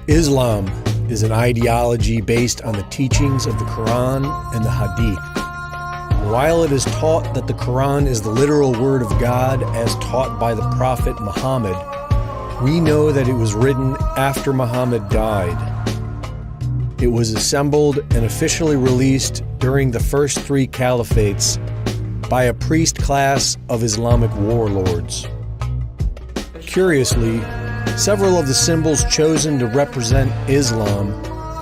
Islam is an ideology based on the teachings of the Quran and the Hadith. While it is taught that the Quran is the literal word of God as taught by the Prophet Muhammad, we know that it was written after Muhammad died. It was assembled and officially released during the first three caliphates by a priest class of Islamic warlords. Curiously, several of the symbols chosen to represent Islam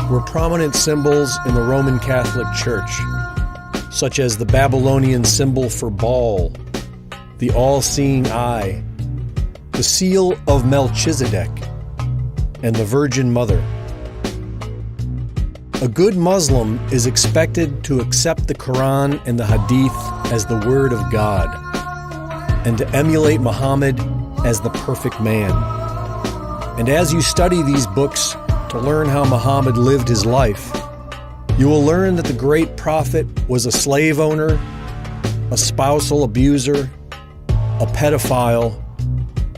were prominent symbols in the Roman Catholic Church, such as the Babylonian symbol for Baal, the all-seeing eye, the seal of Melchizedek, and the Virgin Mother. A good Muslim is expected to accept the Quran and the Hadith as the Word of God, and to emulate Muhammad as the perfect man. And as you study these books to learn how Muhammad lived his life, you will learn that the great prophet was a slave owner, a spousal abuser, a pedophile,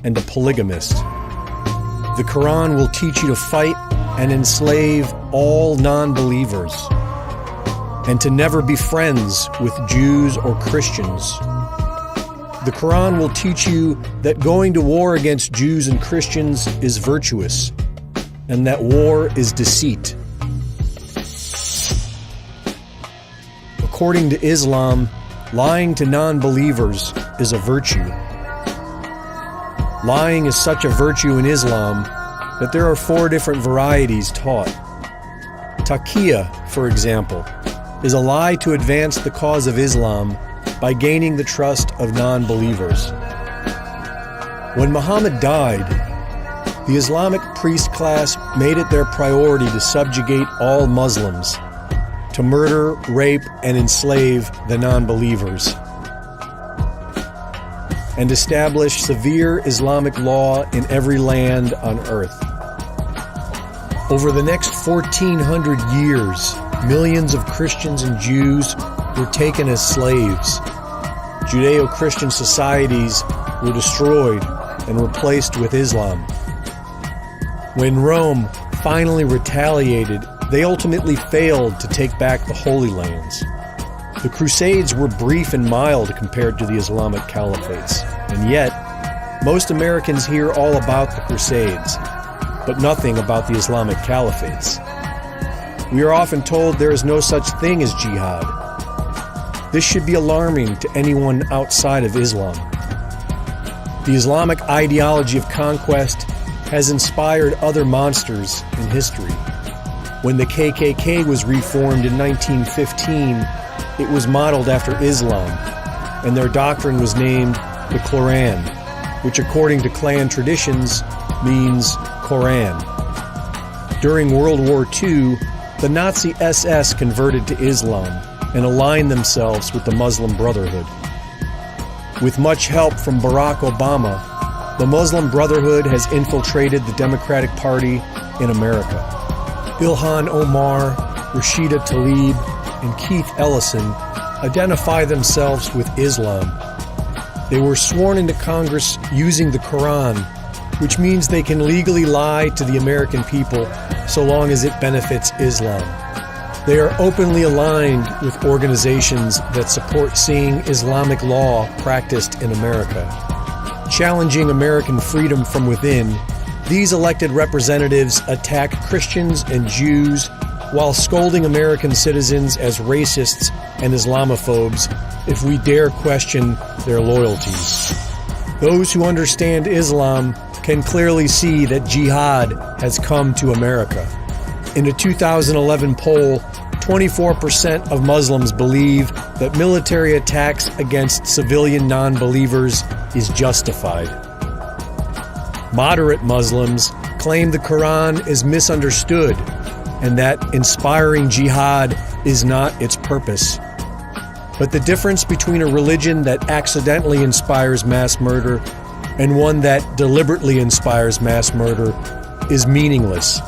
and a polygamist. The Quran will teach you to fight and enslave all non-believers, and to never be friends with Jews or Christians. The Quran will teach you that going to war against Jews and Christians is virtuous, and that war is deceit. According to Islam, lying to non-believers is a virtue. Lying is such a virtue in Islam that there are 4 different varieties taught. Taqiyya, for example, is a lie to advance the cause of Islam by gaining the trust of non-believers. When Muhammad died, the Islamic priest class made it their priority to subjugate all Muslims, to murder, rape, and enslave the non-believers, and establish severe Islamic law in every land on earth. Over the next 1,400 years, millions of Christians and Jews were taken as slaves. Judeo-Christian societies were destroyed and replaced with Islam. When Rome finally retaliated, they ultimately failed to take back the Holy Lands. The Crusades were brief and mild compared to the Islamic caliphates, and yet, most Americans hear all about the Crusades, but nothing about the Islamic caliphates. We are often told there is no such thing as jihad. This should be alarming to anyone outside of Islam. The Islamic ideology of conquest has inspired other monsters in history. When the KKK was reformed in 1915, it was modeled after Islam, and their doctrine was named the Quran, which according to Klan traditions means Koran. During World War II, the Nazi SS converted to Islam and aligned themselves with the Muslim Brotherhood. With much help from Barack Obama, the Muslim Brotherhood has infiltrated the Democratic Party in America. Ilhan Omar, Rashida Tlaib, and Keith Ellison identify themselves with Islam. They were sworn into Congress using the Quran, which means they can legally lie to the American people so long as it benefits Islam. They are openly aligned with organizations that support seeing Islamic law practiced in America. Challenging American freedom from within, these elected representatives attack Christians and Jews while scolding American citizens as racists and Islamophobes if we dare question their loyalties. Those who understand Islam can clearly see that jihad has come to America. In a 2011 poll, 24% of Muslims believe that military attacks against civilian non-believers is justified. Moderate Muslims claim the Quran is misunderstood and that inspiring jihad is not its purpose. But the difference between a religion that accidentally inspires mass murder and one that deliberately inspires mass murder is meaningless.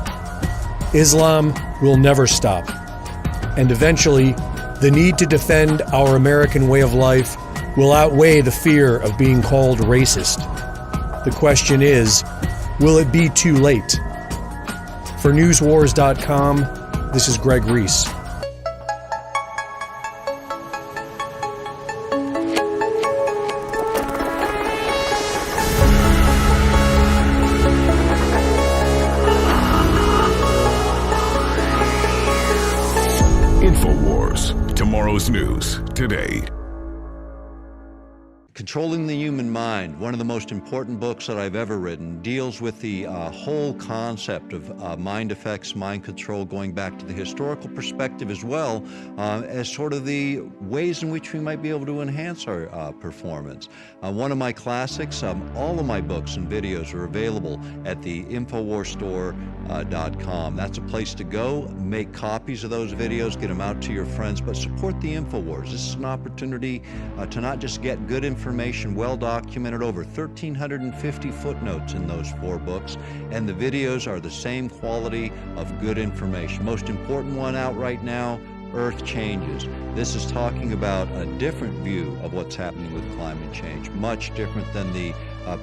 Islam will never stop, and eventually, the need to defend our American way of life will outweigh the fear of being called racist. The question is, will it be too late? For newswars.com, this is Greg Reese. InfoWars, tomorrow's news today. Controlling the Human Mind, one of the most important books that I've ever written, deals with the whole concept of mind effects, mind control, going back to the historical perspective as well as sort of the ways in which we might be able to enhance our performance. One of my classics, all of my books and videos are available at the InfoWarsStore.com. That's a place to go, make copies of those videos, get them out to your friends, but support the InfoWars. This is an opportunity to not just get good information, well documented, over 1,350 footnotes in those 4 books, and the videos are the same quality of good information. Most important one out right now, Earth Changes. This is talking about a different view of what's happening with climate change, much different than the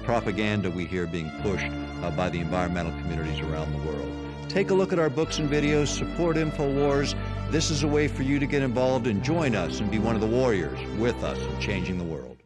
propaganda we hear being pushed by the environmental communities around the world. Take a look at our books and videos, support InfoWars. This is a way for you to get involved and join us and be one of the warriors with us in changing the world.